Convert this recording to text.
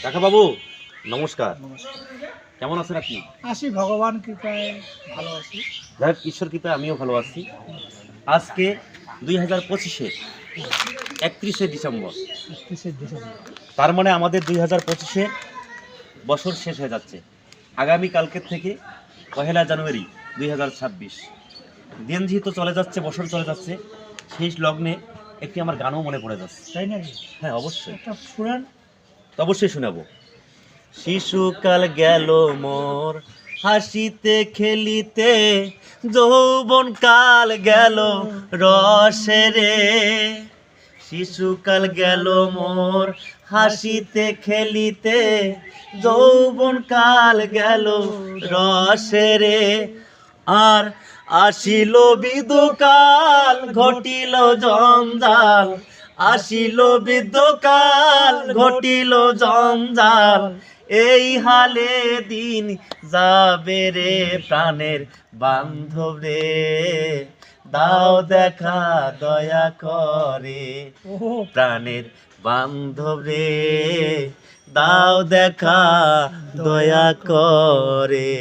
কাকা বাবু নমস্কার। নমস্কার। কেমন আছেন আপনি? আছি ভগবান কৃপায় ভালো আছি। যাই হোক, ঈশ্বর কৃপায় আমিও ভালো আছি। আজকে 2025-এর 31শে ডিসেম্বর, 31শে ডিসেম্বর। তার মানে আমাদের 2025-এর বছর শেষ হয়ে যাচ্ছে। আগামীকালকের থেকে 1 জানুয়ারি 2026 দিন যেহেতু চলে যাচ্ছে, বছর চলে যাচ্ছে, শেষ লগ্নে একটি আমার গানও মনে পড়ে যাচ্ছে। তাই নাকি? হ্যাঁ অবশ্যই, একটা শুনেন। তো অবশ্যই শোনাবো। শিশুকাল গেল মোর হাসিতে খেলিতে, যৌবন কাল গেল রসে রে। শিশুকাল গেল মোর হাসিতে খেলিতে, যৌবন কাল গেল রসে রে। আর আসিল বিদুকাল, ঘটিল জঞ্জাল। আসিল বিদুকাল, ঘটিল জঞ্জাল। এই হালে দিন যাবে রে প্রাণের বান্ধব রে। দাও দেখা দয়া করে প্রাণের বান্ধব রে। দাও দেখা দয়া করে।